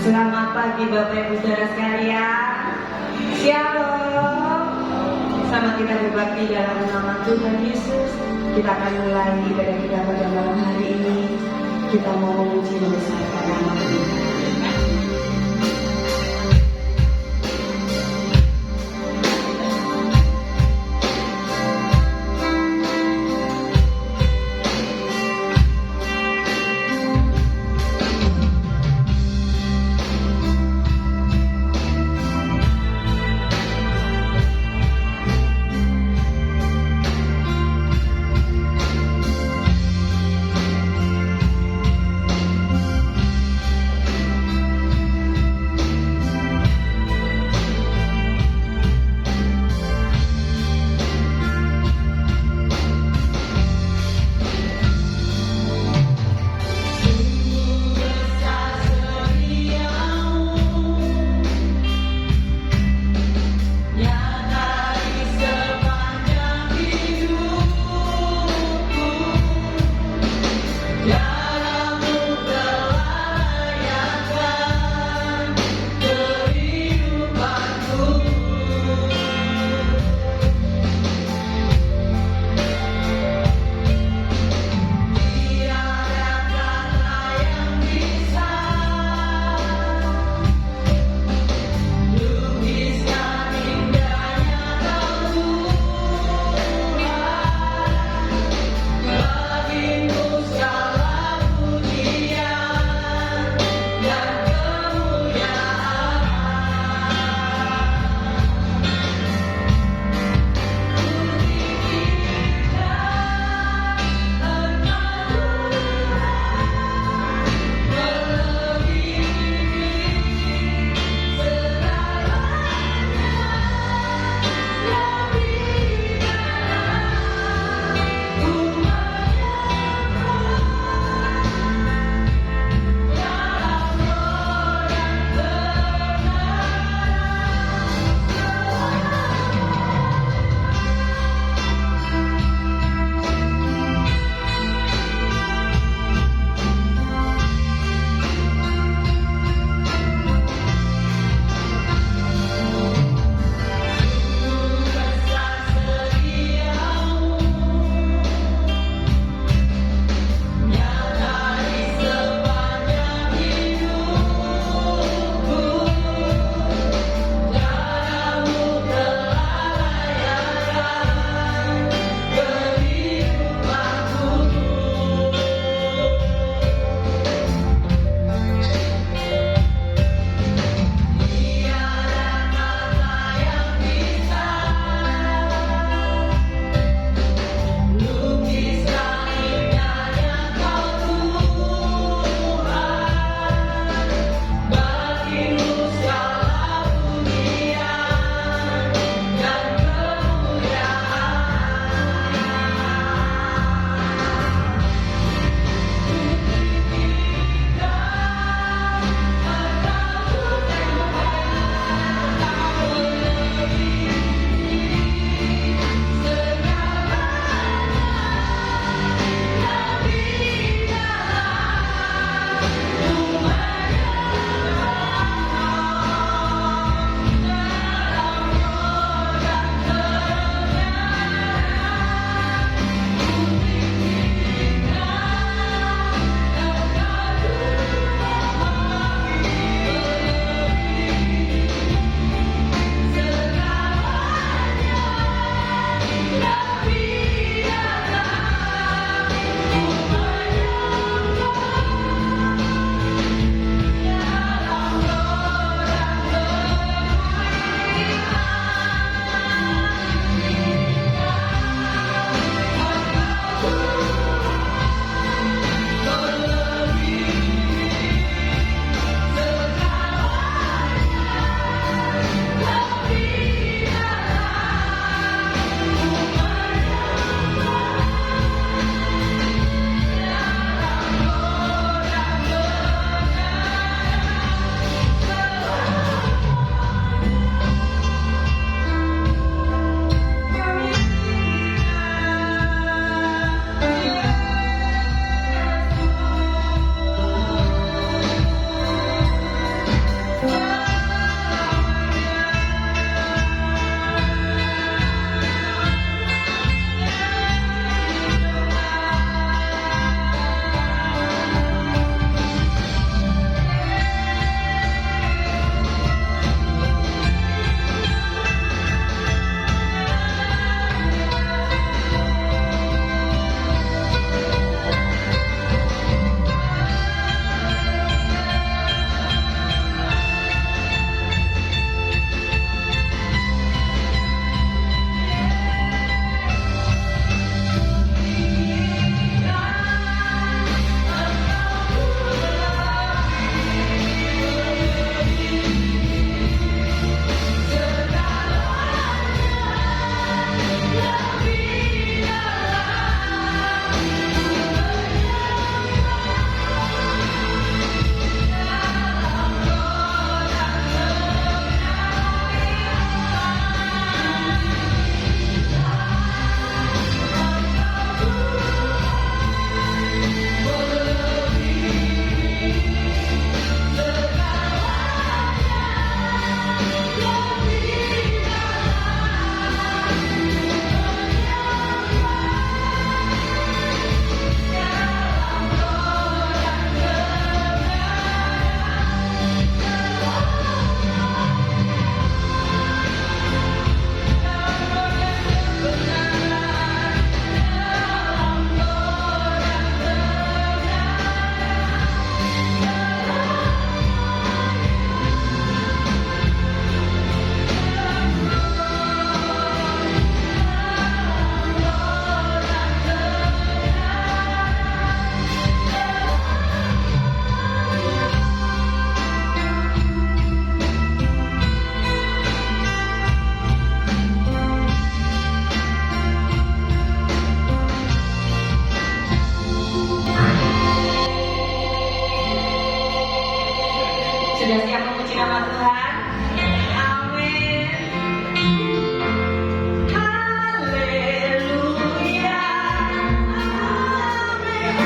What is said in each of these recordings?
Selamat pagi Bapak Ibu Saudara sekalian. Shalom. Selamat kita berbakti dalam nama Tuhan Yesus. Kita akan mulai ibadah kita pada malam hari ini. Kita mau memuji membesarkan nama Tuhan. Sudah siap memuji nama Tuhan? Amin. Haleluya. Amin.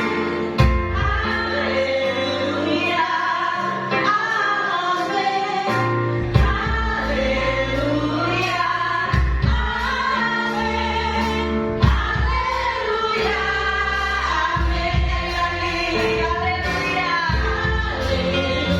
Haleluya. Amin. Haleluya. Amin. Haleluya. Amin. Haleluya. Haleluya.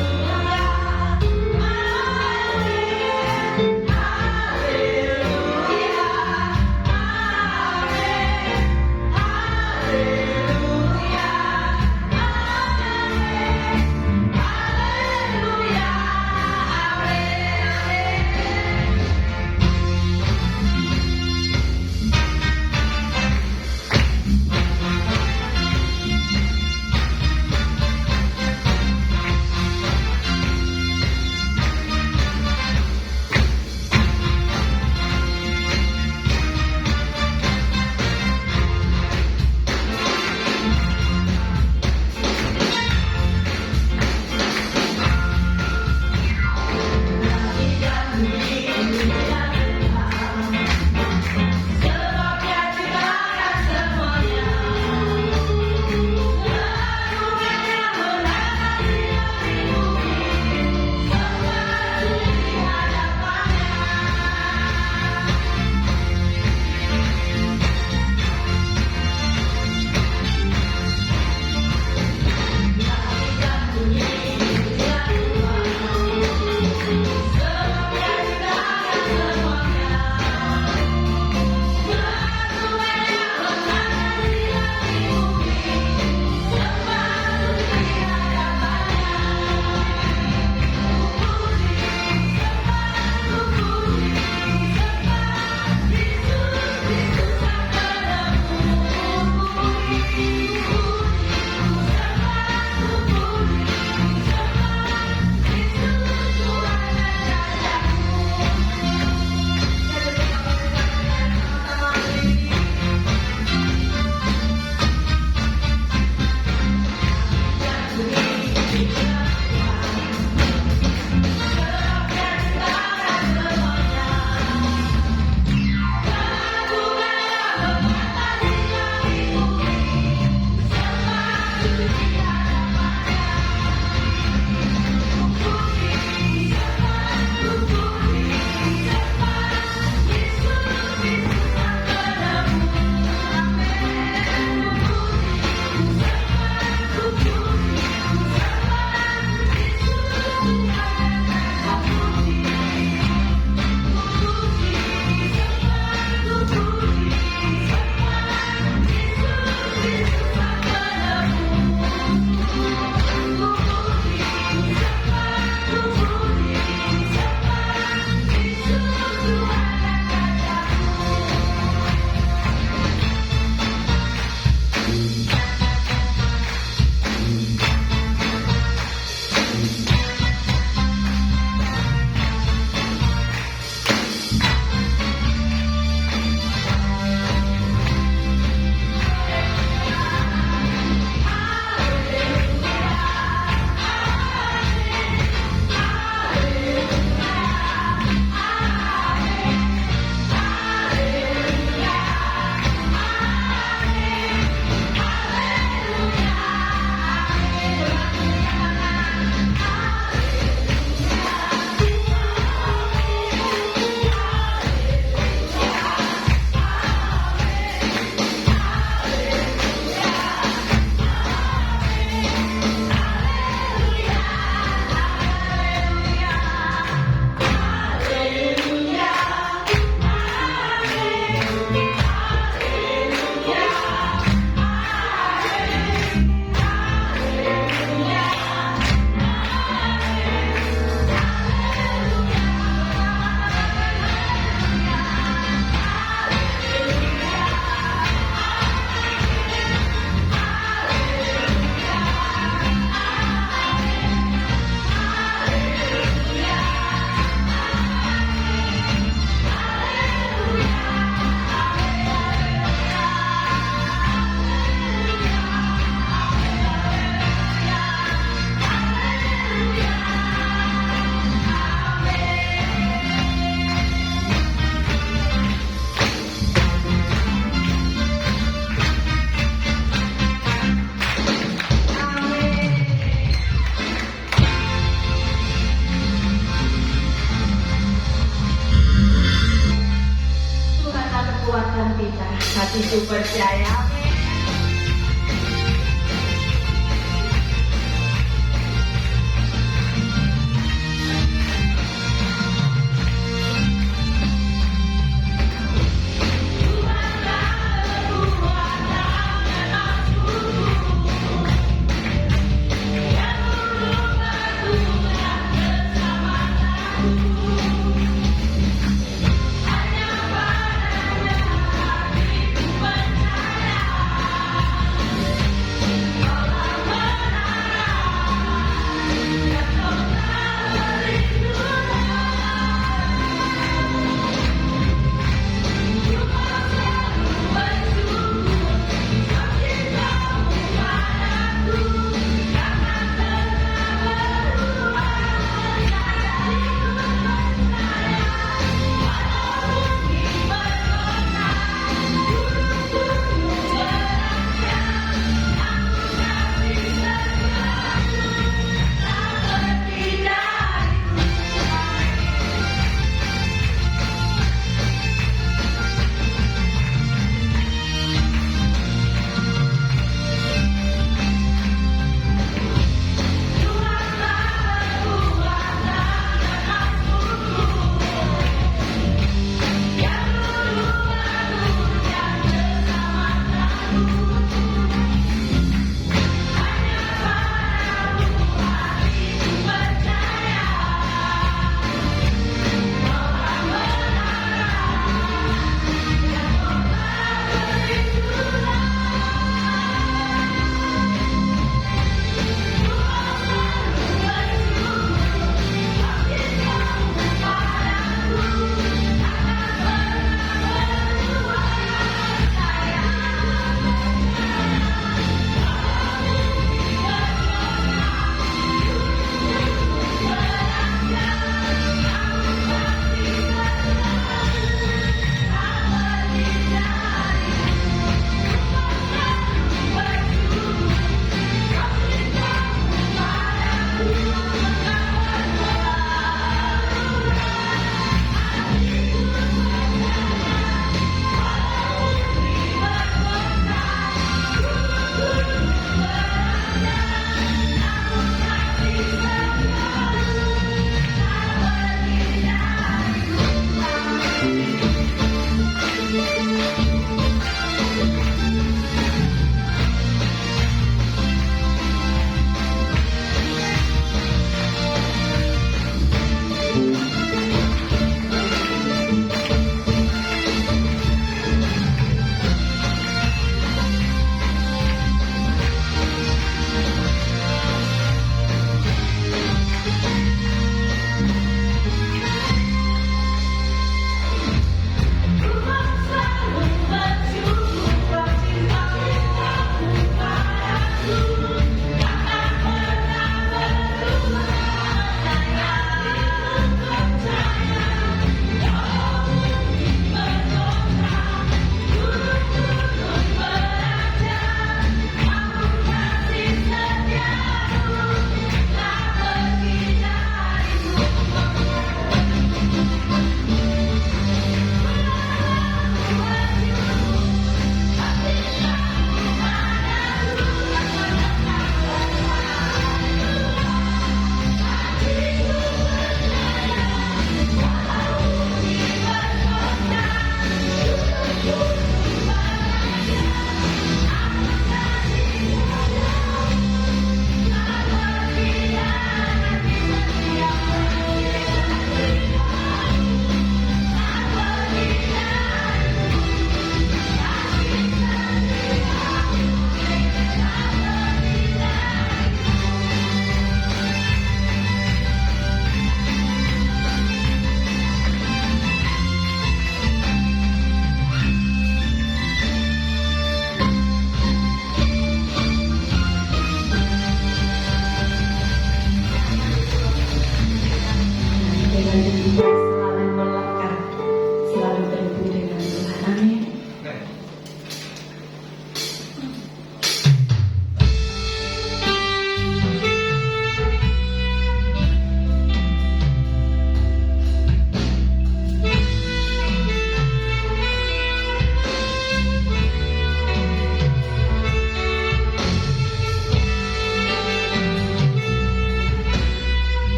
Itu percaya.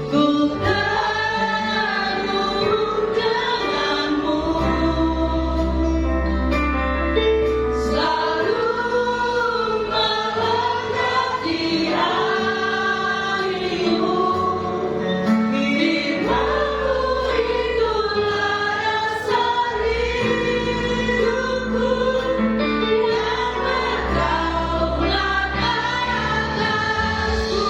Ku teguh denganmu, selalu melekat di hatimu. Firman-Mu itulah dasar hidupku, yang berdaulat atasku.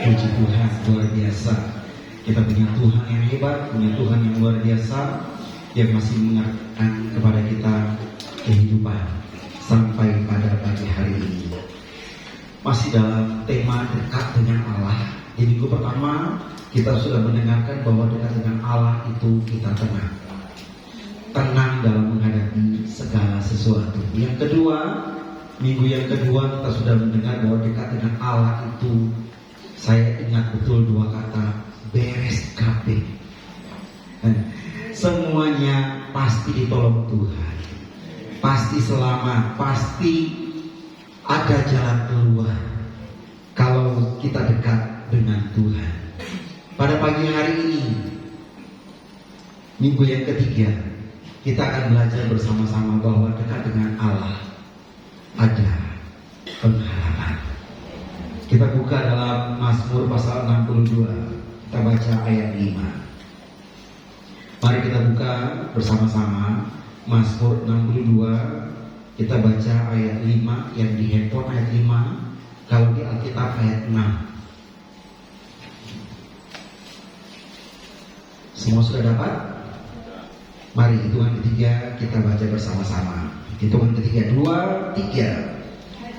Puji Tuhan, luar biasa. Kita punya Tuhan yang hebat, punya Tuhan yang luar biasa, yang masih mengingatkan kepada kita kehidupan sampai pada pagi hari ini. Masih dalam tema dekat dengan Allah. Di minggu pertama kita sudah mendengarkan bahwa dekat dengan Allah itu kita tenang dalam menghadapi segala sesuatu. Yang kedua, minggu yang kedua kita sudah mendengar bahwa dekat dengan Allah itu, saya ingat betul dua kata, beres kabeh. Semuanya pasti ditolong Tuhan, pasti selamat, pasti ada jalan keluar kalau kita dekat dengan Tuhan. Pada pagi hari ini, minggu yang ketiga, kita akan belajar bersama-sama bahwa dekat dengan Allah ada pengharapan. Kita buka dalam Mazmur pasal 62. Kita baca ayat 5. Mari kita buka bersama-sama Mazmur 62. Kita baca ayat 5. Yang di handphone ayat 5. Kalau di Alkitab ayat 6. Semua sudah dapat? Mari hitungan ketiga kita baca bersama-sama. Hitungan ketiga, 2, 3.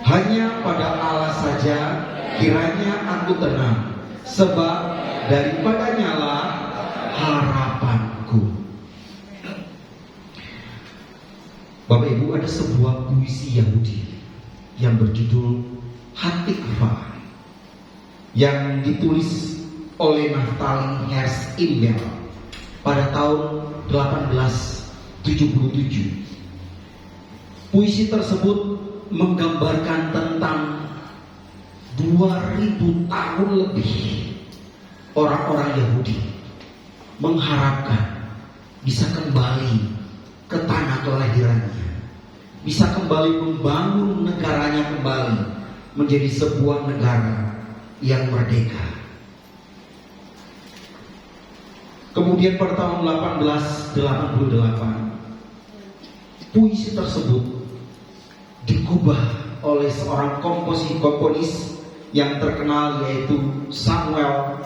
Hanya pada Allah saja kiranya aku tenang, sebab daripadanya lah harapanku. Bapak Ibu, ada sebuah puisi Yahudi yang berjudul Hatikva, yang ditulis oleh Naftali Herz Imbel pada tahun 1877. Puisi tersebut menggambarkan tentang 2000 tahun lebih orang-orang Yahudi mengharapkan bisa kembali ke tanah kelahirannya, bisa kembali membangun negaranya kembali menjadi sebuah negara yang merdeka. Kemudian pada tahun 1888 puisi tersebut digubah oleh seorang komponis yang terkenal, yaitu Samuel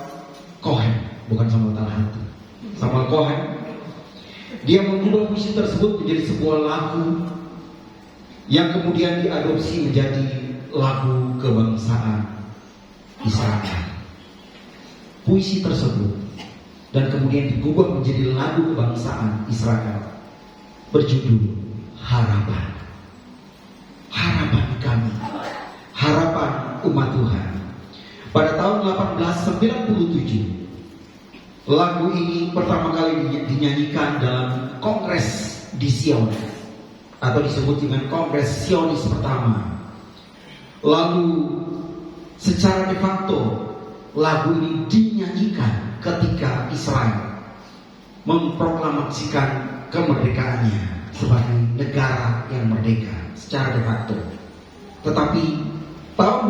Cohen. Bukan Samuel Talahati, Samuel Cohen. Dia mengubah puisi tersebut menjadi sebuah lagu yang kemudian diadopsi menjadi lagu kebangsaan Israel. Puisi tersebut dan kemudian digubah menjadi lagu kebangsaan Israel berjudul Harapan. Harapan kami, harapan umat Tuhan. Pada tahun 1897, lagu ini pertama kali dinyanyikan dalam Kongres di Sion, atau disebut dengan Kongres Sionis pertama. Lalu secara de facto lagu ini dinyanyikan ketika Israel memproklamasikan kemerdekaannya sebagai negara yang merdeka secara de facto. Tetapi tahun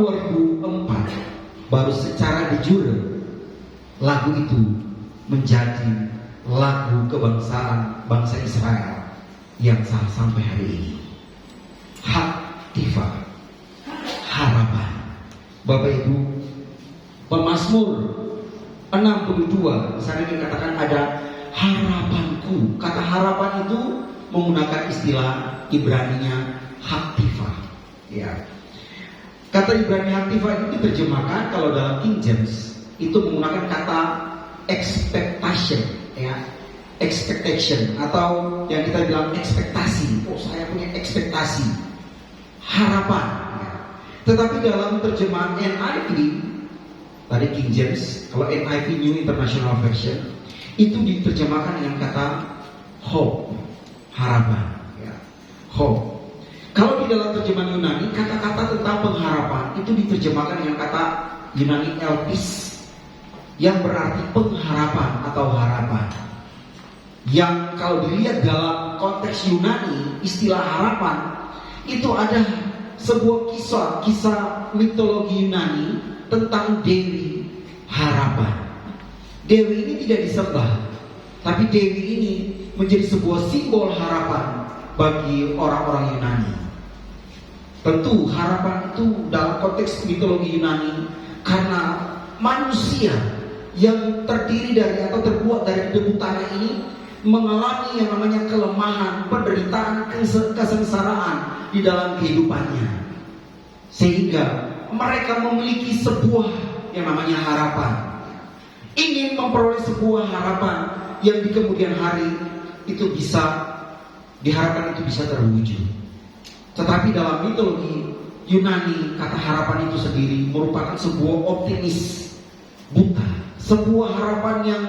2004 baru secara de jure lagu itu menjadi lagu kebangsaan bangsa Israel yang sah sampai hari ini. Hatikva, harapan. Bapak Ibu, Pemazmur 62 sana dikatakan ada harapanku. Kata harapan itu menggunakan istilah Ibraninya Hatikva. Ya. Kata Ibrani Hatikva itu diterjemahkan kalau dalam King James itu menggunakan kata expectation, ya, expectation, atau yang kita bilang ekspektasi. Oh, saya punya ekspektasi, harapan. Ya. Tetapi dalam terjemahan NIV, tadi King James, kalau NIV New International Version, itu diterjemahkan dengan kata hope, harapan, ya, hope. Kalau di dalam terjemahan Yunani, kata-kata tentang pengharapan itu diterjemahkan dengan kata Yunani elpis, yang berarti pengharapan atau harapan. Yang kalau dilihat dalam konteks Yunani, istilah harapan itu ada sebuah kisah mitologi Yunani tentang Dewi harapan. Dewi ini tidak disembah, tapi Dewi ini menjadi sebuah simbol harapan bagi orang-orang Yunani. Tentu harapan itu dalam konteks mitologi Yunani karena manusia yang terdiri dari atau terbuat dari debu tanah ini mengalami yang namanya kelemahan, penderitaan, kesengsaraan di dalam kehidupannya, sehingga mereka memiliki sebuah yang namanya harapan, ingin memperoleh sebuah harapan yang di kemudian hari itu bisa diharapkan itu bisa terwujud. Tetapi dalam mitologi Yunani, kata harapan itu sendiri merupakan sebuah optimis buta, sebuah harapan yang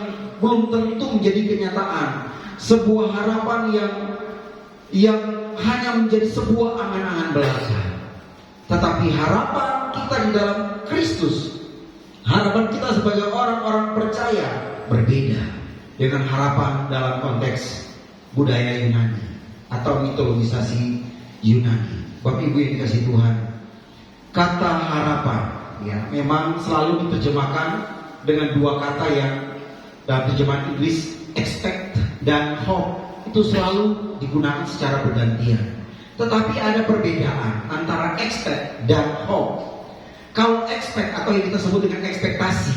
belum tentu menjadi kenyataan, sebuah harapan yang hanya menjadi sebuah angan-angan belaka. Tetapi harapan kita di dalam Kristus, harapan kita sebagai orang-orang percaya berbeda dengan harapan dalam konteks budaya Yunani atau mitologisasi Yunani. Bapak Ibu yang dikasihi Tuhan, kata harapan ya memang selalu diterjemahkan dengan dua kata yang dalam terjemahan Inggris, expect dan hope, itu selalu digunakan secara bergantian. Tetapi ada perbedaan antara expect dan hope. Kalau expect atau yang kita sebut dengan ekspektasi,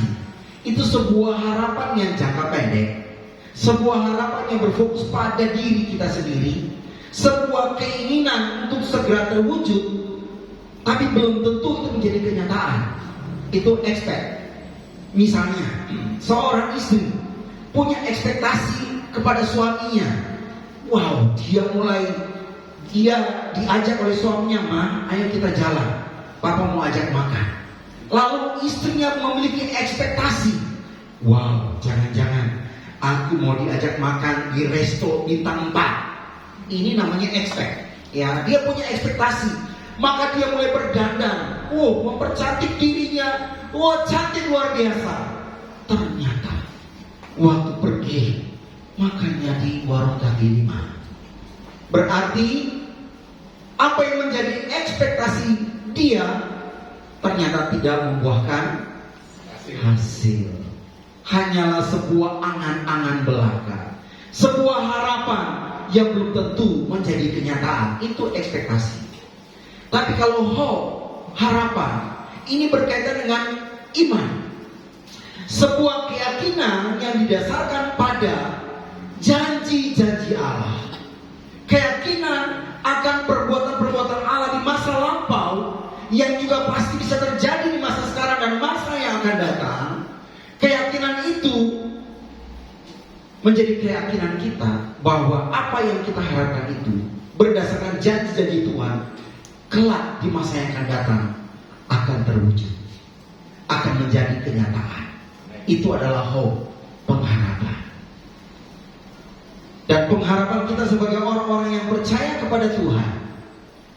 itu sebuah harapan yang jangka pendek, sebuah harapan yang berfokus pada diri kita sendiri, sebuah keinginan untuk segera terwujud, tapi belum tentu itu menjadi kenyataan. Itu expect. Misalnya, seorang istri punya ekspektasi kepada suaminya. Wow, dia diajak oleh suaminya, "Ma, ayo kita jalan. Papa mau ajak makan." Lalu istrinya memiliki ekspektasi, "Wow, jangan-jangan aku mau diajak makan di resto bintang 4." Ini namanya expect. Ya, dia punya ekspektasi. Maka dia mulai berdandan, mempercantik dirinya, cantik luar biasa. Ternyata waktu pergi makannya di warung kaki lima. Berarti apa yang menjadi ekspektasi dia ternyata tidak membuahkan hasil. Hanyalah sebuah angan-angan belaka, sebuah harapan yang belum tentu menjadi kenyataan. Itu ekspektasi. Tapi kalau hope, harapan, ini berkaitan dengan iman, sebuah keyakinan yang didasarkan pada janji-janji Allah, keyakinan akan perbuatan-perbuatan Allah di masa lampau yang juga pasti bisa terjadi di masa sekarang dan masa yang akan datang. Keyakinan itu menjadi keyakinan kita bahwa apa yang kita harapkan itu berdasarkan janji-janji Tuhan, kelak di masa yang akan datang akan terwujud, akan menjadi kenyataan. Itu adalah hope, pengharapan. Dan pengharapan kita sebagai orang-orang yang percaya kepada Tuhan,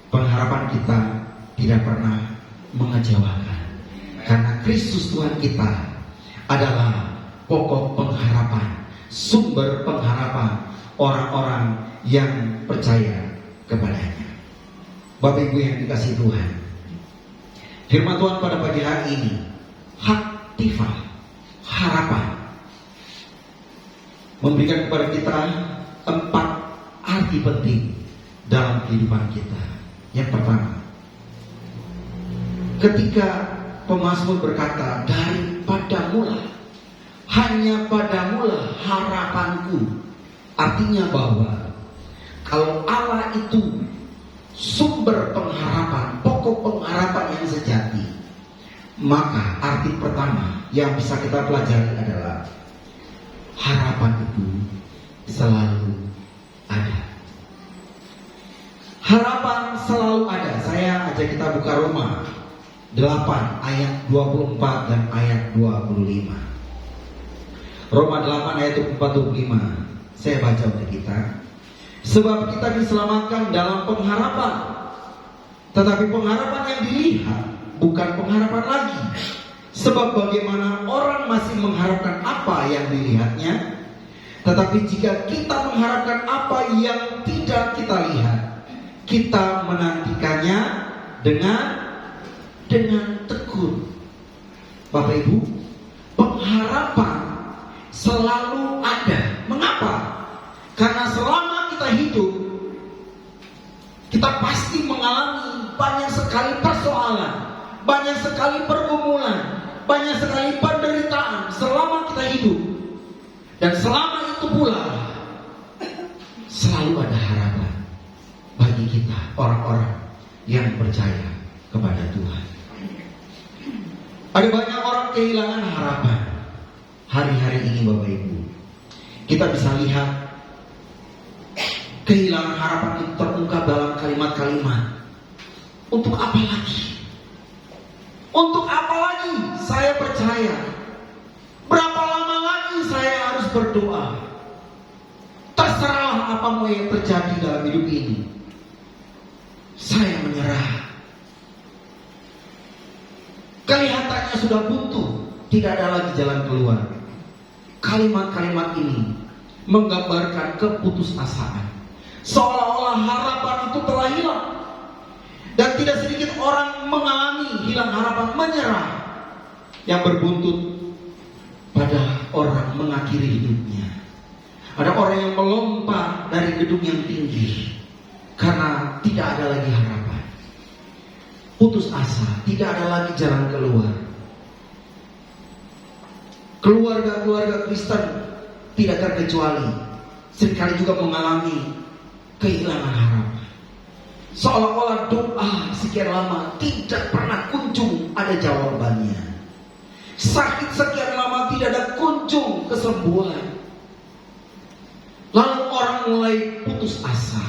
pengharapan kita tidak pernah mengecewakan, karena Kristus Tuhan kita adalah pokok pengharapan, sumber pengharapan orang-orang yang percaya kepadanya. Bapak Ibu yang dikasihi Tuhan, firman Tuhan pada pagi hari ini, haktifah, harapan, memberikan kepada kita 4 arti penting dalam kehidupan kita. Yang pertama, ketika pemazmur berkata, daripada mula, hanya padamulah harapanku. Artinya bahwa kalau Allah itu sumber pengharapan, pokok pengharapan yang sejati, maka arti pertama yang bisa kita pelajari adalah harapan itu selalu ada. Harapan selalu ada. Saya ajak kita buka Roma 8 ayat 24 dan ayat 25. Roma 8 ayat 24-25. Saya baca untuk kita. Sebab kita diselamatkan dalam pengharapan, tetapi pengharapan yang dilihat bukan pengharapan lagi. Sebab bagaimana orang masih mengharapkan apa yang dilihatnya, tetapi jika kita mengharapkan apa yang tidak kita lihat, kita menantikannya dengan tekun. Bapak Ibu, pengharapan selalu ada. Mengapa? Karena selama kita hidup, kita pasti mengalami banyak sekali persoalan, banyak sekali pergumulan, banyak sekali penderitaan selama kita hidup. Dan selama itu pula selalu ada harapan bagi kita, orang-orang yang percaya kepada Tuhan. Ada banyak orang kehilangan harapan hari-hari ini, Bapak Ibu. Kita bisa lihat kehilangan harapan itu terungkap dalam kalimat-kalimat. Untuk apa lagi? Untuk apa lagi saya percaya? Berapa lama lagi saya harus berdoa? Terserah apa mau yang terjadi dalam hidup ini. Saya menyerah. Kelihatannya sudah buntu, tidak ada lagi jalan keluar. Kalimat-kalimat ini menggambarkan keputusasaan. Seolah-olah harapan itu telah hilang. Dan tidak sedikit orang mengalami hilang harapan, menyerah. Yang berbuntut pada orang mengakhiri hidupnya. Ada orang yang melompat dari gedung yang tinggi karena tidak ada lagi harapan. Putus asa, tidak ada lagi jalan keluar. Keluarga-keluarga Kristen tidak terkecuali seringkali juga mengalami kehilangan harapan. Seolah-olah doa sekian lama tidak pernah kunjung ada jawabannya. Sakit sekian lama tidak ada kunjung kesembuhan. Lalu orang mulai putus asa,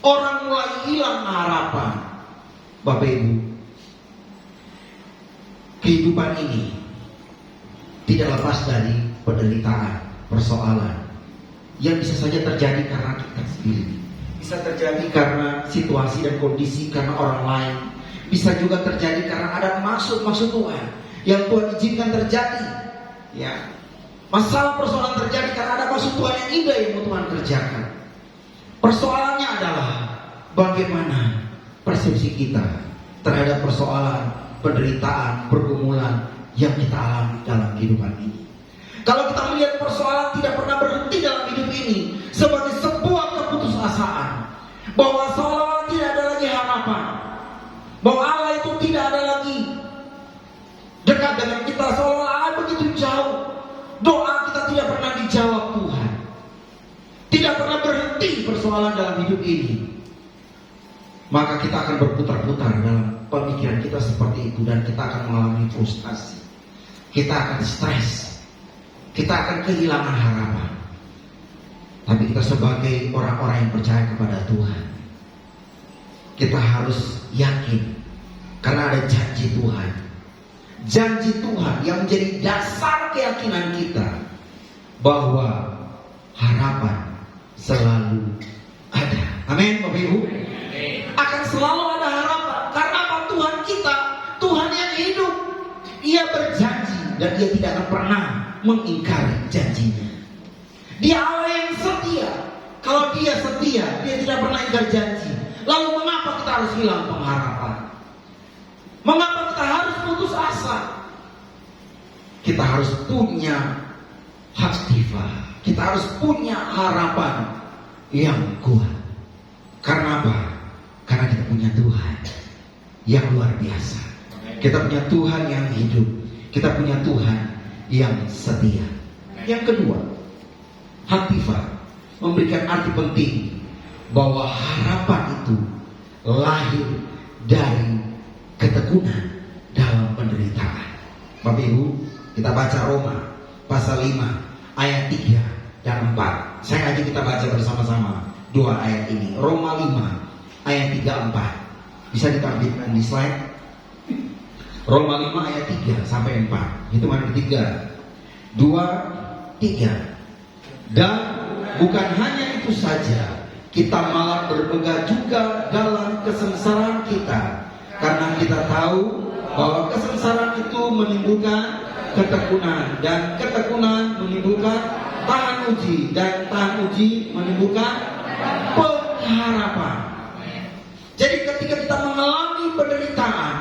orang mulai hilang harapan. Bapak Ibu, kehidupan ini tidak lepas dari penderitaan, persoalan yang bisa saja terjadi karena kita sendiri. Bisa terjadi karena situasi dan kondisi, karena orang lain. Bisa juga terjadi karena ada maksud-maksud Tuhan yang Tuhan izinkan terjadi. Ya, masalah persoalan terjadi karena ada maksud Tuhan yang indah yang mau Tuhan kerjakan. Persoalannya adalah bagaimana persepsi kita terhadap persoalan, penderitaan, pergumulan yang kita alami dalam kehidupan ini. Kalau kita melihat persoalan tidak pernah berhenti dalam hidup ini sebagai sebuah keputusasaan, bahwa seolah-olah tidak ada lagi harapan, bahwa Allah itu tidak ada lagi dekat dengan kita, seolah-olah Allah begitu jauh, doa kita tidak pernah dijawab Tuhan, tidak pernah berhenti persoalan dalam hidup ini, maka kita akan berputar-putar dalam pemikiran kita seperti itu, dan kita akan mengalami frustasi, kita akan stres, kita akan kehilangan harapan. Tapi kita sebagai orang-orang yang percaya kepada Tuhan, kita harus yakin karena ada janji Tuhan. Janji Tuhan yang menjadi dasar keyakinan kita bahwa harapan selalu ada. Amin, Bapak Ibu. Akan selalu ada harapan. Karena apa? Tuhan kita, Tuhan yang hidup, Ia berjanji dan Ia tidak akan pernah mengingkari janjinya. Dia Allah yang setia. Kalau Dia setia, Dia tidak pernah ingkar janji. Lalu mengapa kita harus hilang pengharapan? Mengapa kita harus putus asa? Kita harus punya haktifah. Kita harus punya harapan yang kuat. Karena apa? Karena kita punya Tuhan yang luar biasa. Kita punya Tuhan yang hidup. Kita punya Tuhan yang setia. Yang kedua, haktifah memberikan arti penting bahwa harapan itu lahir dari ketekunan dalam penderitaan. Bapak Ibu, kita baca Roma pasal 5 ayat 3 dan 4. Saya ajak kita baca bersama-sama dua ayat ini. Roma 5 ayat 3 4. Bisa ditampilkan di slide. Roma 5 ayat 3 sampai 4. Hitungan ketiga. 2, 3. Dan bukan hanya itu saja, kita malah bermegah juga dalam kesengsaraan kita, karena kita tahu bahwa kesengsaraan itu menimbulkan ketekunan, dan ketekunan menimbulkan tahan uji, dan tahan uji menimbulkan pengharapan. Jadi ketika kita mengalami penderitaan,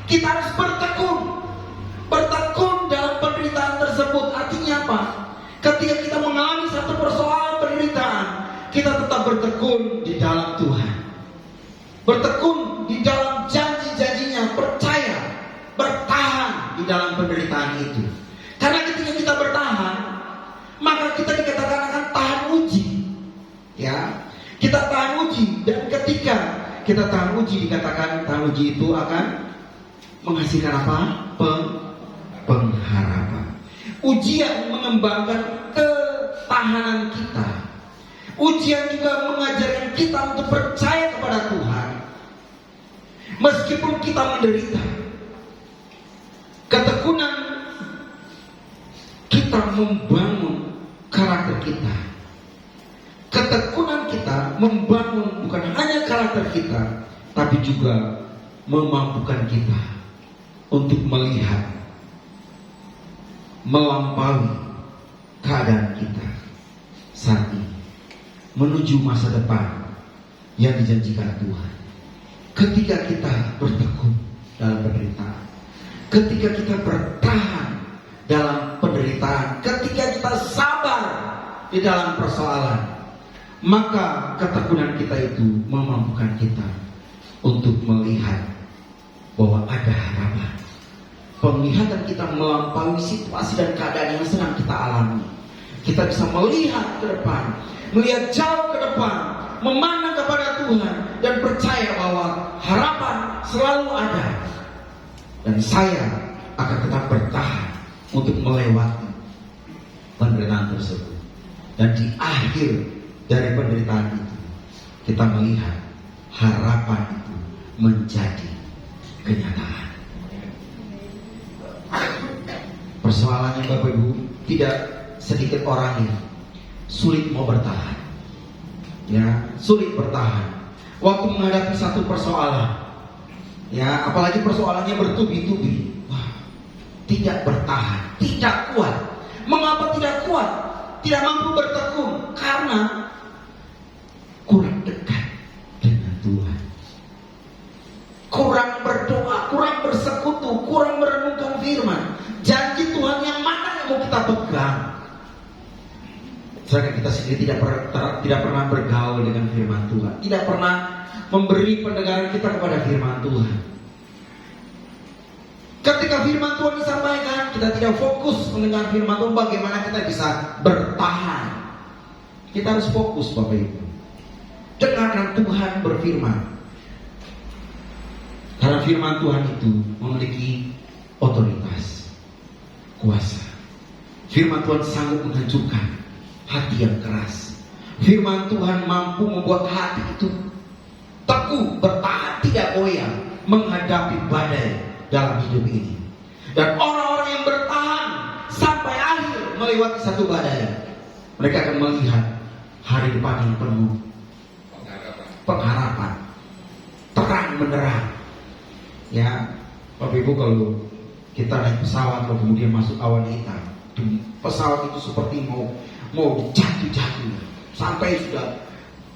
kita harus bertekun dalam penderitaan tersebut. Artinya apa? Ketika kita mengalami satu persoalan penderitaan, kita tetap bertekun di dalam Tuhan, bertekun di dalam janji-janjinya, percaya, bertahan di dalam penderitaan ketika kita bertahan, maka kita dikatakan akan tahan uji. Ya, kita tahan uji, dan ketika kita tahan uji, dikatakan tahan uji itu akan menghasilkan apa? Pengharapan. Ujian mengembangkan ketahanan kita. Ujian juga mengajarkan kita untuk percaya kepada Tuhan meskipun kita menderita. Ketekunan kita membangun karakter kita. Ketekunan kita membangun bukan hanya karakter kita, tapi juga memampukan kita untuk melihat melampaui keadaan kita saat ini menuju masa depan yang dijanjikan Tuhan. Ketika kita bertekun dalam penderitaan, ketika kita bertahan dalam penderitaan, ketika kita sabar di dalam persoalan, maka ketekunan kita itu memampukan kita untuk melihat bahwa ada harapan. Penglihatan kita melampaui situasi dan keadaan yang sedang kita alami. Kita bisa melihat ke depan, melihat jauh ke depan, memandang kepada Tuhan, dan percaya bahwa harapan selalu ada. Dan saya akan tetap bertahan untuk melewati penderitaan tersebut. Dan di akhir dari penderitaan itu, kita melihat harapan itu menjadi kenyataan. Persoalannya Bapak Ibu, tidak sedikit orang yang sulit mau bertahan. Ya, sulit bertahan waktu menghadapi satu persoalan. Ya, apalagi persoalannya bertubi-tubi. Wah, tidak bertahan, tidak kuat. Mengapa tidak kuat? Tidak mampu bertekun karena kurang dekat dengan Tuhan. Kurang berdoa, kurang bersekutu, kurang merenungkan firman. Janji Tuhan yang mana yang mau kita pegang? Sedangkan kita sendiri tidak pernah bergaul dengan firman Tuhan, tidak pernah memberi pendengaran kita kepada firman Tuhan. Ketika firman Tuhan disampaikan, kita tidak fokus mendengar firman Tuhan. Bagaimana kita bisa bertahan? Kita harus fokus, Bapak Ibu. Dengarkan Tuhan berfirman. Karena firman Tuhan itu memiliki otoritas, kuasa. Firman Tuhan sanggup menghancurkan hati yang keras. Firman Tuhan mampu membuat hati itu teguh, bertahan, tidak goyah menghadapi badai dalam hidup ini. Dan orang-orang yang bertahan sampai akhir melewati satu badai, mereka akan melihat hari depan yang penuh pengharapan, terang benderang. Ya, Bapak Ibu, kalau kita naik pesawat lalu kemudian masuk awan hitam, pesawat itu seperti mau jatuh sampai sudah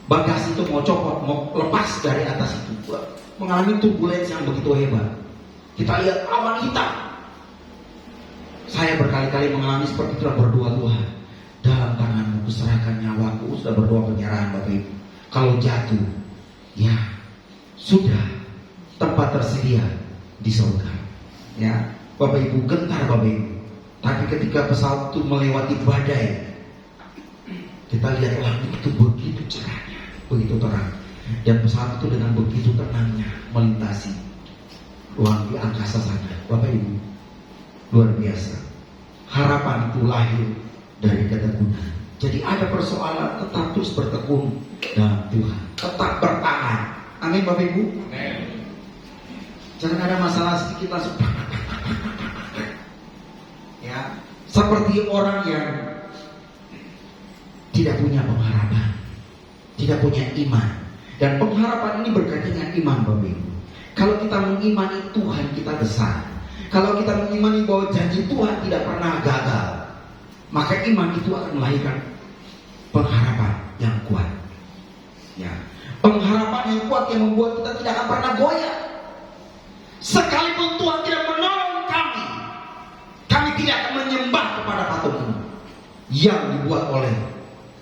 bagasi itu mau copot, mau lepas dari atas itu, mengalami turbulensi yang begitu hebat. Kita lihat awan hitam. Saya berkali-kali mengalami seperti itu, berdoa, Tuhan, dalam tanganmu kuserahkan nyawaku. Sudah berdoa penyerahan, Bapak Ibu. Kalau jatuh, ya sudah, tempat tersedia di surga. Ya, Bapak Ibu, gentar Bapak Ibu. Tapi ketika pesawat itu melewati badai, kita lihat langit itu begitu cerahnya, begitu terang, dan pesawat itu dengan begitu tenangnya melintasi ruang di angkasa sana. Bapak Ibu, luar biasa. Harapan itu lahir dari ketekunan. Jadi ada persoalan, tetap terus bertekun dalam Tuhan, tetap bertahan. Amin Bapak Ibu. Amin. Jangan ada masalah sedikit langsung ya, seperti orang yang tidak punya pengharapan, tidak punya iman. Dan pengharapan ini berkaitan dengan iman, Bapak Ibu. Kalau kita mengimani Tuhan kita besar, kalau kita mengimani bahwa janji Tuhan tidak pernah gagal, maka iman itu akan melahirkan pengharapan yang kuat. Ya, pengharapan yang kuat yang membuat kita tidak akan pernah goyah. Sekalipun Tuhan tidak menolong kami tidak akan menyembah kepada patung ini yang dibuat oleh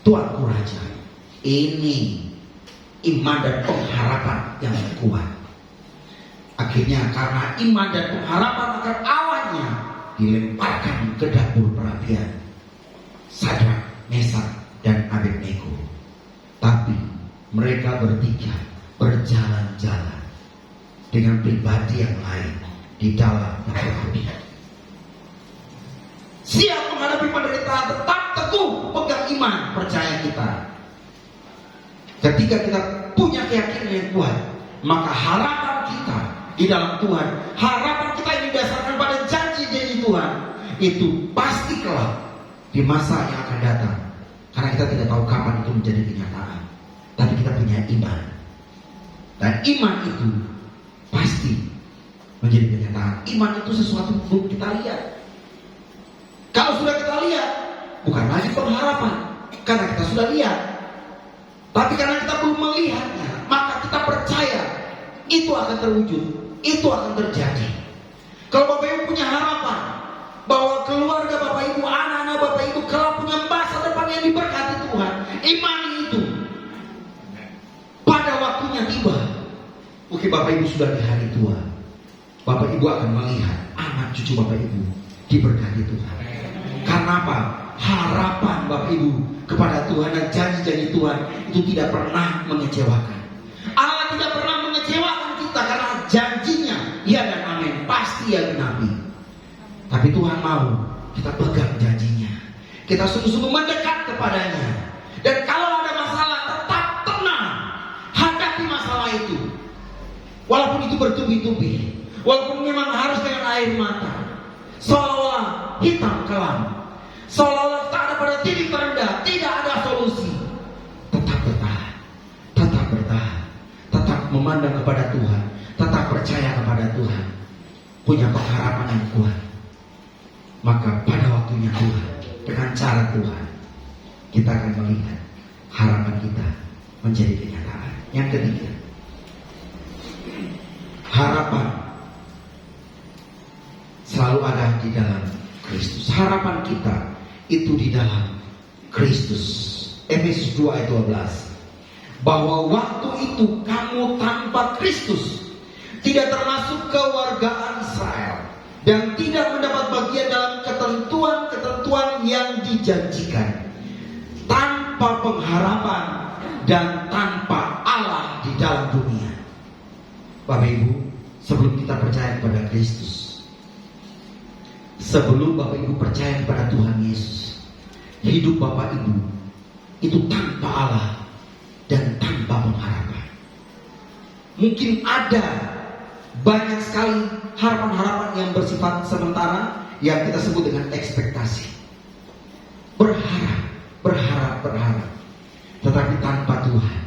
Tuanku Raja. Ini iman dan pengharapan yang kuat. Akhirnya karena iman dan pengharapan akan awalnya dilemparkan ke dapur perapian. Sadrak, Mesak, dan Abednego. Tapi mereka bertiga berjalan-jalan dengan pribadi yang lain di dalam dapur api. Siap menghadapi penderitaan, tetap teguh pegang iman percaya kita. Ketika kita punya keyakinan yang kuat, maka harapan kita di dalam Tuhan, harapan kita yang didasarkan pada janji-janji Tuhan, itu pasti kelak di masa yang akan datang. Karena kita tidak tahu kapan itu menjadi kenyataan, tapi kita punya iman. Dan iman itu pasti menjadi kenyataan. Iman itu sesuatu yang belum kita lihat. Kalau sudah kita lihat, bukan lagi pengharapan, karena kita sudah lihat. Tapi karena kita belum melihatnya, maka kita percaya itu akan terwujud, itu akan terjadi. Kalau Bapak Ibu punya harapan bahwa keluarga Bapak Ibu, anak-anak Bapak Ibu kelak punya masa depan yang diberkati Tuhan, imani itu. Pada waktunya tiba, mungkin Bapak Ibu sudah di hari tua, Bapak Ibu akan melihat anak cucu Bapak Ibu diberkati Tuhan. Karena apa? Harapan Bapak Ibu kepada Tuhan dan janji-janji Tuhan itu tidak pernah mengecewakan. Allah tidak pernah mengecewakan kita karena janjinya ya dan amin, pasti ya genapi. Tapi Tuhan mau kita pegang janjinya, kita sungguh-sungguh mendekat kepadanya. Dan kalau ada masalah, tetap tenang hadapi masalah itu. Walaupun itu bertubi-tubi, walaupun memang harus dengan air mata, seolah-olah hitam kelam, seolah-olah tak ada pada titik terendah, tidak ada solusi. Tetap bertahan, tetap bertahan, tetap memandang kepada Tuhan, tetap percaya kepada Tuhan, punya pengharapan yang kuat. Maka pada waktunya Tuhan, dengan cara Tuhan, kita akan melihat harapan kita menjadi kenyataan. Yang ketiga, harapan selalu ada di dalam Kristus. Harapan kita itu di dalam Kristus. Efesus 2 ayat 12. Bahwa waktu itu kamu tanpa Kristus tidak termasuk kewargaan Israel dan tidak mendapat bagian dalam ketentuan-ketentuan yang dijanjikan, tanpa pengharapan dan tanpa Allah di dalam dunia. Bapak Ibu, sebelum kita percaya kepada Kristus, sebelum Bapak Ibu percaya kepada Tuhan Yesus, hidup Bapak Ibu itu tanpa Allah dan tanpa pengharapan. Mungkin ada banyak sekali harapan-harapan yang bersifat sementara yang kita sebut dengan ekspektasi. Berharap. Tetapi tanpa Tuhan,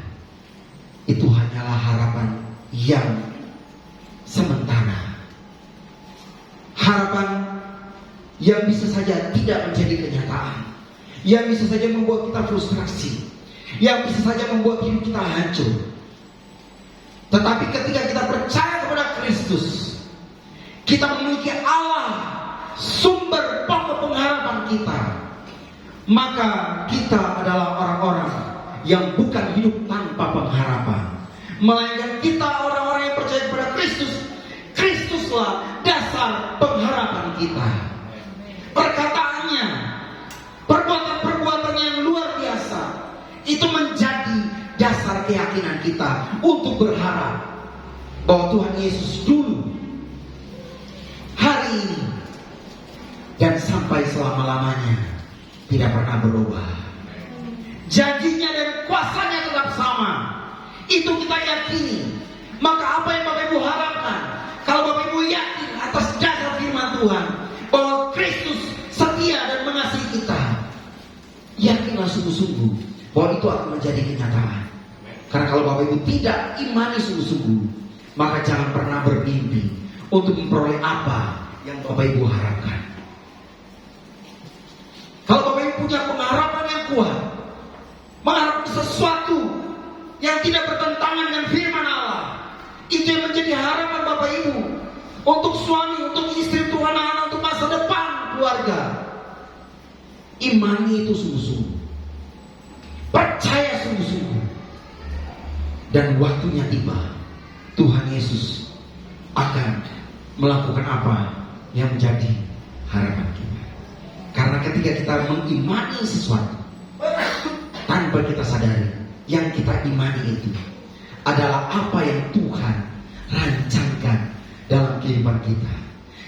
itu hanyalah harapan yang sementara. Harapan yang bisa saja tidak menjadi kenyataan, yang bisa saja membuat kita frustrasi, yang bisa saja membuat hidup kita hancur. Tetapi ketika kita percaya kepada Kristus, kita memiliki Allah, sumber pokok pengharapan kita, maka kita adalah orang-orang yang bukan hidup tanpa pengharapan, melainkan kita orang-orang yang percaya kepada Kristus. Kristuslah dasar pengharapan kita. Perkataannya, perbuatan-perbuatan yang luar biasa, itu menjadi dasar keyakinan kita untuk berharap bahwa Tuhan Yesus dulu, hari ini, dan sampai selama-lamanya tidak pernah berubah. Janjinya dan kuasanya tetap sama. Itu kita yakini. Maka apa yang Bapak Ibu harapkan, kalau Bapak Ibu yakin atas dasar firman Tuhan bahwa Kristus setia dan mengasihi kita, yakinlah sungguh-sungguh bahwa itu akan menjadi kenyataan. Karena kalau Bapak Ibu tidak imani sungguh-sungguh, maka jangan pernah bermimpi untuk memperoleh apa yang Bapak Ibu harapkan. Kalau Bapak Ibu punya pengharapan yang kuat, mengharapkan sesuatu yang tidak bertentangan dengan firman Allah, itu yang menjadi harapan Bapak Ibu untuk suami, untuk istri, untuk anak-anak, untuk masa depan keluarga. Imani itu sungguh-sungguh, percaya sungguh-sungguh, dan waktunya tiba, Tuhan Yesus akan melakukan apa yang menjadi harapan kita. Karena ketika kita mengimani sesuatu tanpa kita sadari, yang kita imani itu adalah apa yang Tuhan rancangkan dalam kehidupan kita.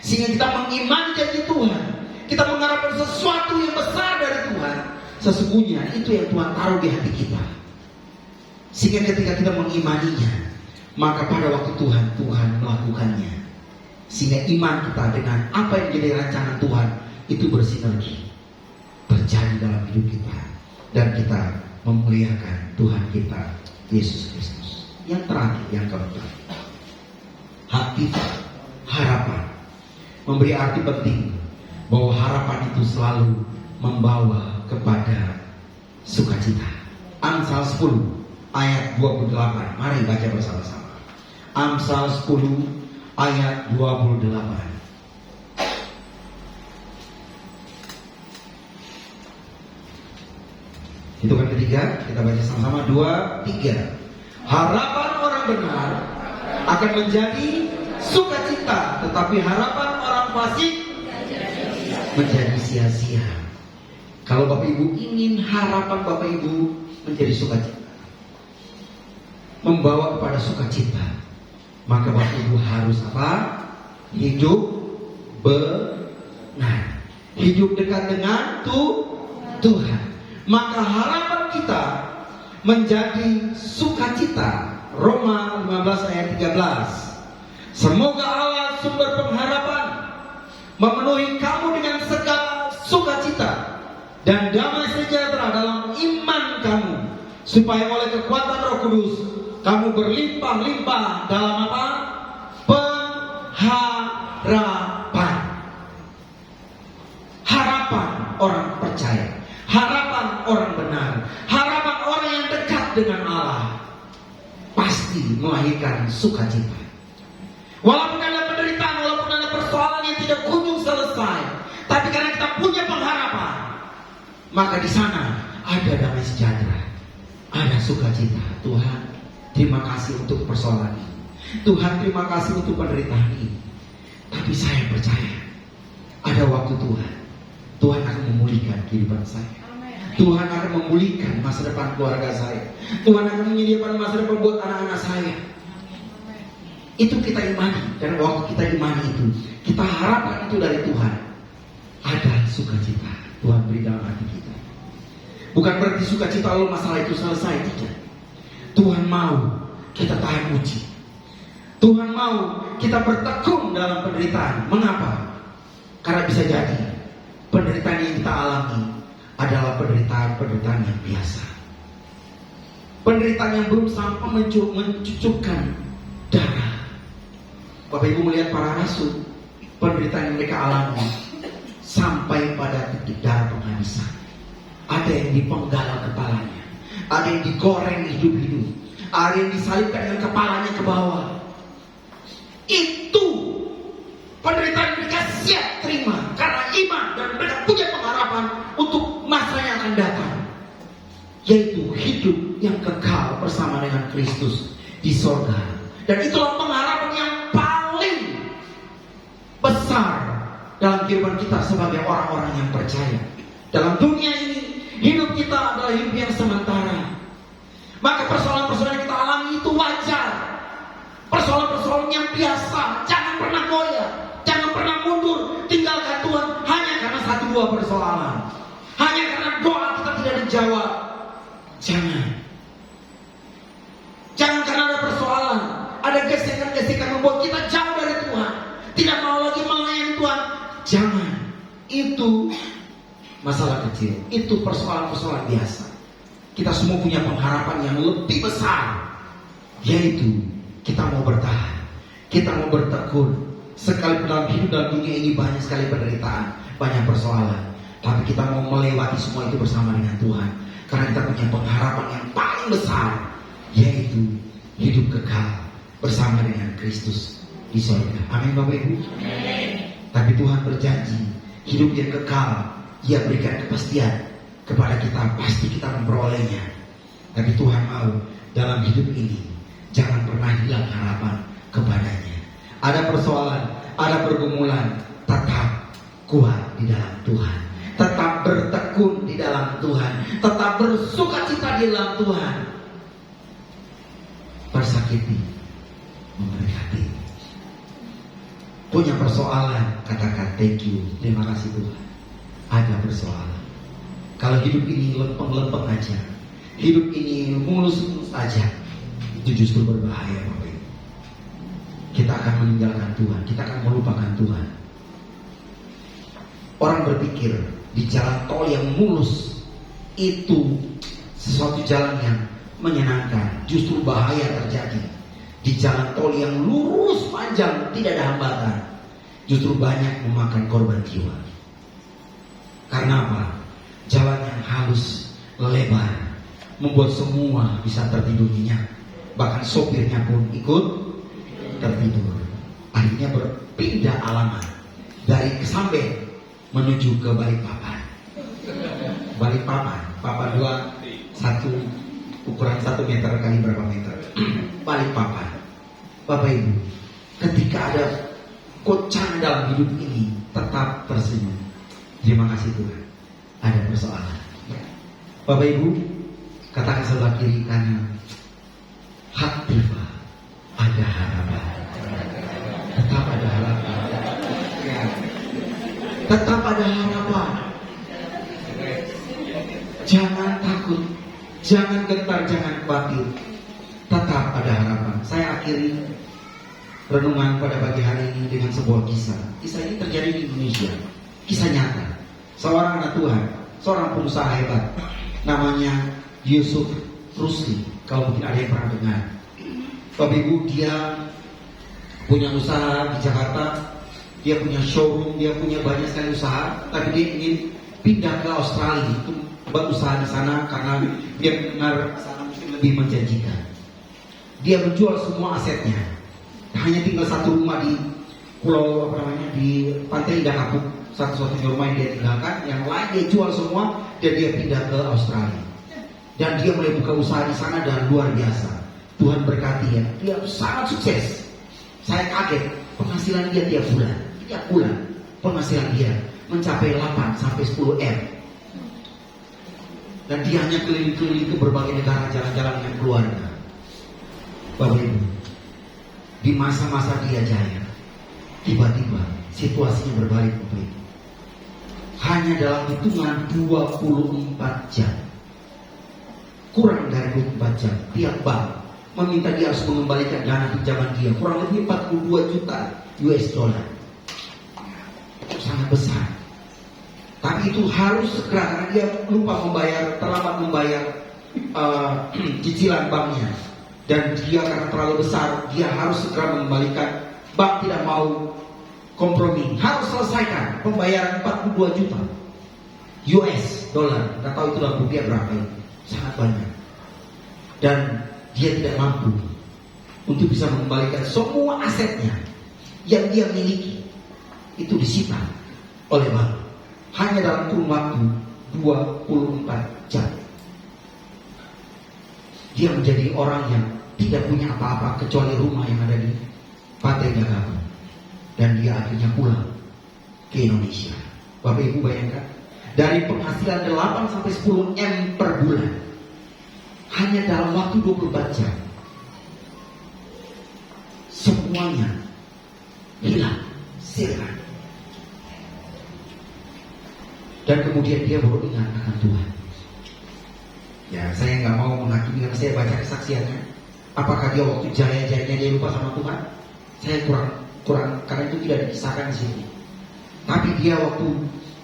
Sehingga kita mengimani janji Tuhan, kita mengharapkan sesuatu yang besar dari Tuhan. Sesungguhnya itu yang Tuhan taruh di hati kita. Sehingga ketika kita mengimaninya, maka pada waktu Tuhan melakukannya. Sehingga iman kita dengan apa yang jadi rancangan Tuhan itu bersinergi, terjadi dalam hidup kita, dan kita memuliakan Tuhan kita Yesus Kristus. Yang terakhir, yang keempat, Haktifah, harapan. Memberi arti penting bahwa harapan itu selalu membawa kepada sukacita. Amsal 10 ayat 28. Mari baca bersama-sama. Amsal 10 ayat 28. Hitungan ketiga, kita baca sama-sama. 2, 3. Harapan orang benar akan menjadi sukacita, tetapi harapan orang fasik menjadi sia-sia. Kalau Bapak Ibu ingin harapan Bapak Ibu menjadi sukacita, membawa kepada sukacita, maka Bapak Ibu harus apa? Hidup benar, hidup dekat dengan Tuhan. Maka harapan kita menjadi sukacita. Roma 15 ayat 13. Semoga Allah sumber pengharapan memenuhi kamu dengan segala sukacita dan damai sejahtera dalam iman kamu, supaya oleh kekuatan Roh Kudus kamu berlimpah-limpah dalam apa? Pengharapan. Harapan orang percaya, harapan orang benar, harapan orang yang dekat dengan Allah pasti melahirkan sukacita. Walaupun ada penderitaan, walaupun ada persoalan yang tidak kunjung selesai, tapi karena kita punya pengharapan, maka di sana ada damai sejahtera, ada sukacita. Tuhan, terima kasih untuk persoalan ini. Tuhan, terima kasih untuk penderitaan ini. Tapi saya percaya ada waktu Tuhan akan memulihkan kehidupan saya. Tuhan akan memulihkan masa depan keluarga saya. Tuhan akan menyediakan masa depan buat anak-anak saya. Itu kita imani. Dan waktu kita imani itu, kita harapkan itu dari Tuhan, ada sukacita Tuhan beri dalam hati kita. Bukan berarti sukacita lalu masalah itu selesai, tidak. Tuhan mau kita tahan uji. Tuhan mau kita bertekun dalam penderitaan. Mengapa? Karena bisa jadi penderitaan yang kita alami adalah penderitaan yang biasa. Penderitaan yang belum sampai mencucukkan darah. Bapak Ibu melihat para rasul, penderitaan yang mereka alami sampai pada titik darah penghabisan. Ada yang dipenggal kepalanya, ada yang digoreng hidup-hidup, ada yang disalibkan dengan kepalanya ke bawah. Itu penderitaan mereka siap terima karena iman, dan mereka punya pengharapan untuk masa yang akan datang, yaitu hidup yang kekal bersama dengan Kristus di sorga. Dan itulah pengharapan yang paling besar dalam kehidupan kita sebagai orang-orang yang percaya. Dalam dunia ini, hidup kita adalah hidup yang sementara. Maka persoalan-persoalan yang kita alami itu wajar, persoalan-persoalan yang biasa. Jangan pernah goyah, jangan pernah mundur, tinggalkan Tuhan hanya karena 1-2 persoalan, hanya karena doa kita tidak dijawab. Jangan karena ada persoalan, ada gesekan-gesekan membuat kita jauh dari Tuhan, tidak mau lagi melayani Tuhan. Jangan. Itu masalah kecil, itu persoalan-persoalan biasa. Kita semua punya pengharapan yang lebih besar, yaitu kita mau bertahan, kita mau bertekun. Sekalipun dalam hidup dalam dunia ini banyak sekali penderitaan, banyak persoalan, tapi kita mau melewati semua itu bersama dengan Tuhan. Karena kita punya pengharapan yang paling besar, yaitu hidup kekal bersama dengan Kristus di sorga. Amin Bapak Ibu. Tapi Tuhan berjanji hidup yang kekal, Dia berikan kepastian kepada kita, pasti kita memperolehnya. Tapi Tuhan mau dalam hidup ini jangan pernah hilang harapan kepadanya. Ada persoalan, ada pergumulan, tetap kuat di dalam Tuhan, tetap bertekun di dalam Tuhan, tetap bersukacita di dalam Tuhan. Bersakiti, memberkati. Punya persoalan, katakan thank you, terima kasih Tuhan. Ada persoalan. Kalau hidup ini lempeng-lempeng aja, hidup ini mulus-mulus aja, itu justru berbahaya Bapak Ibu. Kita akan meninggalkan Tuhan, kita akan melupakan Tuhan. Orang berpikir di jalan tol yang mulus itu sesuatu jalan yang menyenangkan, justru bahaya terjadi. Di jalan tol yang lurus panjang tidak ada hambatan, justru banyak memakan korban jiwa. Karena apa? Jalan yang halus, lebar, membuat semua bisa tertidur nyenyak. Bahkan sopirnya pun ikut tertidur. Akhirnya berpindah alamat dari Kesamben menuju ke Balikpapan. Balikpapan, Papan 2, satu ukuran 1 meter kali berapa meter. Balikpapan. Bapak Ibu, ketika ada kocang dalam hidup ini, tetap tersenyum. Terima kasih Tuhan. Ada persoalan. Bapak Ibu, katakan sebelah kiri kanan, Haktifa, ada harapan. Tetap ada harapan. Tetap ada harapan. Jangan takut, jangan gentar, jangan khawatir. Tetap ada harapan. Saya akhiri renungan pada pagi hari ini dengan sebuah kisah. Kisah ini terjadi di Indonesia. Kisah nyata. Seorang anak Tuhan, seorang pengusaha hebat, namanya Yusuf Rusli. Kalau mungkin ada yang pernah dengar. Bapak Ibu, dia punya usaha di Jakarta, dia punya showroom, dia punya banyak sekali usaha, tapi dia ingin pindah ke Australia untuk berusaha di sana karena dia mendengar sana mungkin lebih menjanjikan. Dia menjual semua asetnya, hanya tinggal satu rumah di pulau di Pantai Indah Kapuk, satu-satunya rumah yang dia tinggalkan, yang lain dia jual semua dan dia pindah ke Australia. Dan dia mulai buka usaha di sana dan luar biasa. Tuhan berkati ya, dia sangat sukses. Saya kaget, penghasilan dia tiap bulan penghasilan dia mencapai 8 sampai 10 M. Dan dia hanya keliling-keliling ke berbagai negara, jalan-jalan dengan keluarga. Bapak Ibu, di masa-masa dia jaya, tiba-tiba situasinya berbalik Bapak Ibu. Hanya dalam hitungan 24 jam, kurang dari 24 jam, pihak bank meminta dia harus mengembalikan dana pinjaman dia kurang lebih 42 juta US dollar. Sangat besar. Tapi itu harus segera karena dia lupa membayar, terlambat membayar cicilan banknya. Dan dia karena terlalu besar, dia harus segera mengembalikan. Bank tidak mau kompromi, harus selesaikan pembayaran 42 juta US dollar. Nggak tahu itu dalam rupiah berapa itu, sangat banyak. Dan dia tidak mampu untuk bisa mengembalikan semua asetnya yang dia miliki, itu disita oleh bank hanya dalam kurun waktu 24 jam. Dia menjadi orang yang tidak punya apa-apa kecuali rumah yang ada di Pantai Indah Kapuk. Dan dia akhirnya pulang ke Indonesia. Bapak Ibu bayangkan, dari penghasilan 8 sampai 10 M per bulan, hanya dalam waktu 24 jam semuanya hilang, sirna. Dan kemudian dia baru ingat akan Tuhan. Ya, saya nggak mau menghakimi karena saya baca kesaksiannya. Apakah dia waktu jaya-jayanya dia lupa sama Tuhan? Saya kurang karena itu tidak dikisahkan di sini. Tapi dia waktu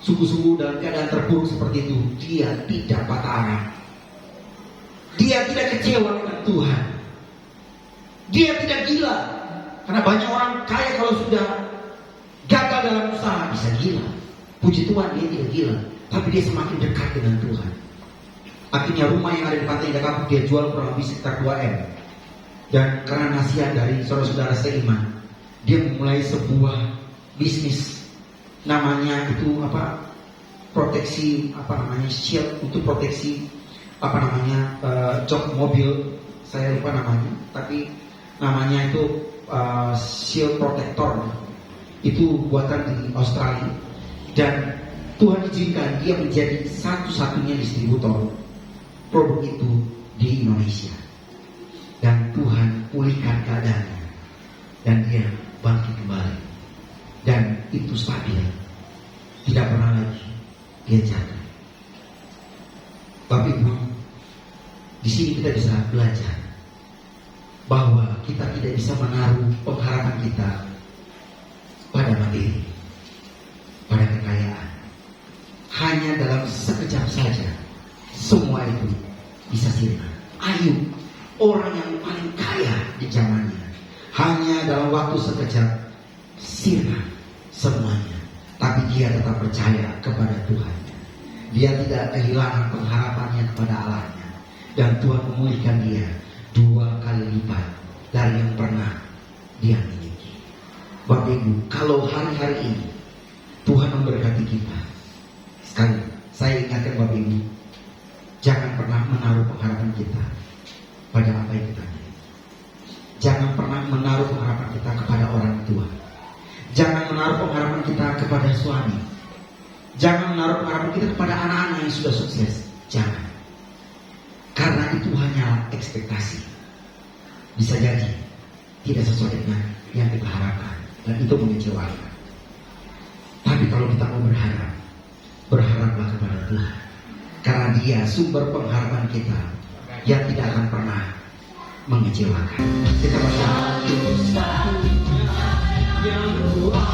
sungguh-sungguh dalam keadaan terpuruk seperti itu, dia tidak patah arah. Dia tidak kecewa dengan Tuhan. Dia tidak gila. Karena banyak orang kaya kalau sudah gagal dalam usaha bisa gila. Puji Tuhan dia tidak gila, tapi dia semakin dekat dengan Tuhan. Akhirnya rumah yang ada di Pantai Indah Kapuk dia jual kurang lebih sekitar 2 M. Dan karena nasihat dari saudara-saudara seiman, dia memulai sebuah bisnis. Namanya itu proteksi shield untuk proteksi jok mobil. Saya lupa namanya, tapi namanya itu shield protector. Itu buatan di Australia. Dan Tuhan izinkan dia menjadi satu-satunya distributor produk itu di Indonesia. Dan Tuhan pulihkan keadaannya. Dan dia bangkit kembali. Dan itu stabil. Tidak pernah lagi dia jatuh. Bapak Ibu, di sini kita bisa belajar bahwa kita tidak bisa menaruh pengharapan kita pada materi, pada kekayaan. Hanya dalam sekejap saja semua itu bisa sirna. Ayub, orang yang paling kaya di zamannya, hanya dalam waktu sekejap sirna semuanya. Tapi dia tetap percaya kepada Tuhan. Dia tidak kehilangan pengharapannya kepada Allahnya. Dan Tuhan memulihkan dia 2 kali lipat dari yang pernah dia miliki. Bapak Ibu, kalau hari-hari ini Tuhan memberkati kita, sekali saya ingatkan Bapak Ibu, jangan pernah menaruh pengharapan kita pada apa yang kita miliki. Jangan pernah menaruh pengharapan kita kepada orang tua. Jangan menaruh pengharapan kita kepada suami. Jangan menaruh pengharapan kita kepada anak-anak yang sudah sukses. Jangan. Karena itu hanya ekspektasi. Bisa jadi tidak sesuai dengan yang kita harapkan. Dan itu mengecewakan. Tapi kalau kita mau berharap, berharaplah kepada Tuhan. Karena Dia sumber pengharapan kita yang tidak akan pernah mengecewakan. Kita satu-satunya yang kuat.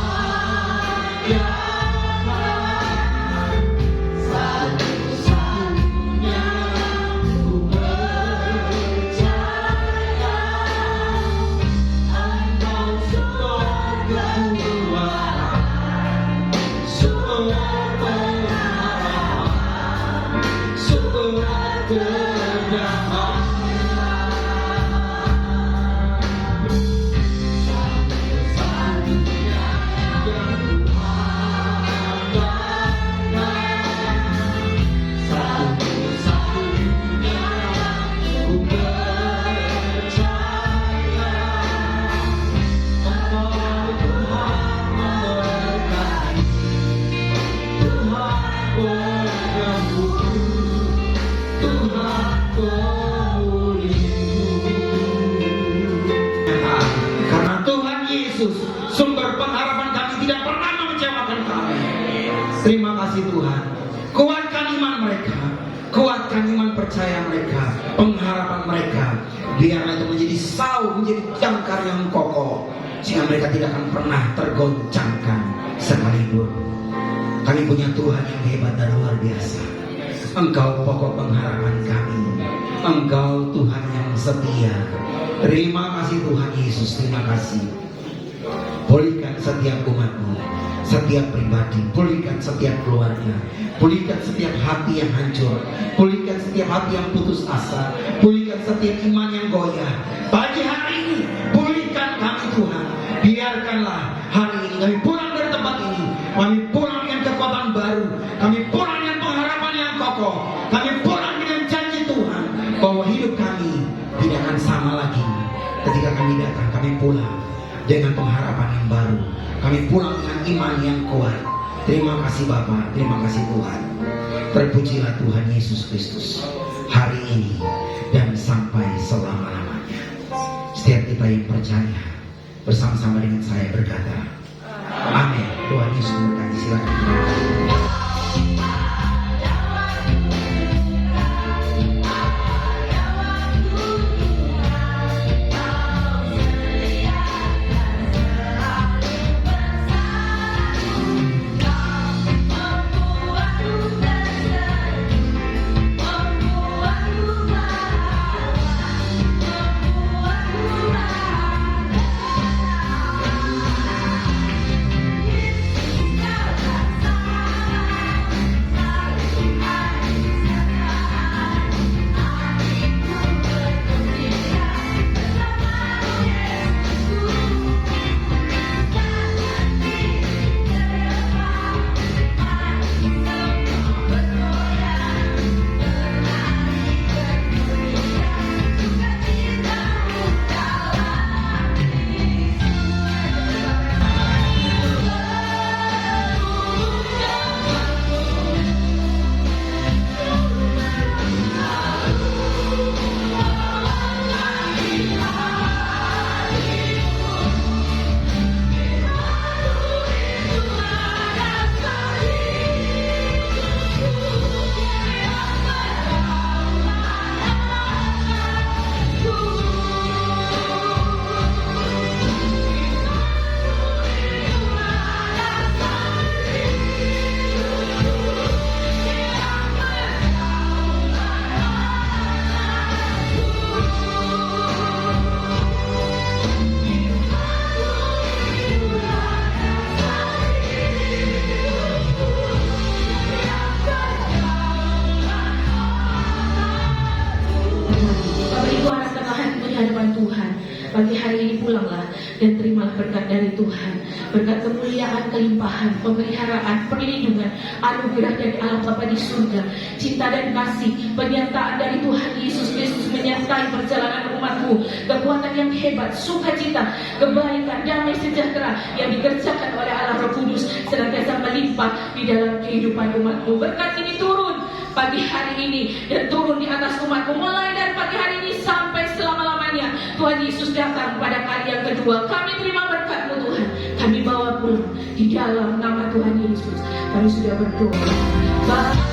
Sumber pengharapan kami tidak pernah mengecewakan kami. Terima kasih Tuhan. Kuatkan iman mereka, kuatkan iman percaya mereka, pengharapan mereka. Biarlah itu menjadi sau, menjadi jangkar yang kokoh, sehingga mereka tidak akan pernah tergoncangkan sekalipun. Kami punya Tuhan yang hebat dan luar biasa. Engkau pokok pengharapan kami. Engkau Tuhan yang setia. Terima kasih Tuhan Yesus, terima kasih. Pulihkan setiap umat-Mu, setiap pribadi, pulihkan setiap keluarga, pulihkan setiap hati yang hancur, pulihkan setiap hati yang putus asa, pulihkan setiap iman yang goyah. Pagi hari ini, pulihkan kami Tuhan. Biarkanlah hari ini kami pulang dari tempat ini, kami pulang dengan kekuatan baru, kami pulang dengan pengharapan yang kokoh, kami pulang dengan janji Tuhan bahwa hidup kami tidak akan sama lagi. Ketika kami datang, kami pulang dengan pengharapan yang baru. Kami pulang dengan iman yang kuat. Terima kasih Bapa, terima kasih Tuhan. Terpujilah Tuhan Yesus Kristus hari ini dan sampai selama-lamanya. Setiap kita yang percaya bersama-sama dengan saya berkata amin. Tuhan Yesus memberkati. Silakan. Pagi hari ini pulanglah dan terimalah berkat dari Tuhan, berkat kemuliaan, kelimpahan, pemeliharaan, perlindungan, anugerah dari Allah Bapa di surga, cinta dan kasih, penyertaan dari Tuhan Yesus Kristus menyertai perjalanan umatmu, kekuatan yang hebat, sukacita, kebaikan, damai sejahtera yang dikerjakan oleh Allah Roh Kudus senantiasa melimpah di dalam kehidupan umatmu. Berkat ini turun pagi hari ini dan turun di atas umatmu mulai dari pagi hari ini sampai selama-lamanya. Tuhan Yesus datang pada kali yang kedua. Kami terima berkat-Mu Tuhan, kami bawa pulang di dalam nama Tuhan Yesus. Kami sudah berdoa.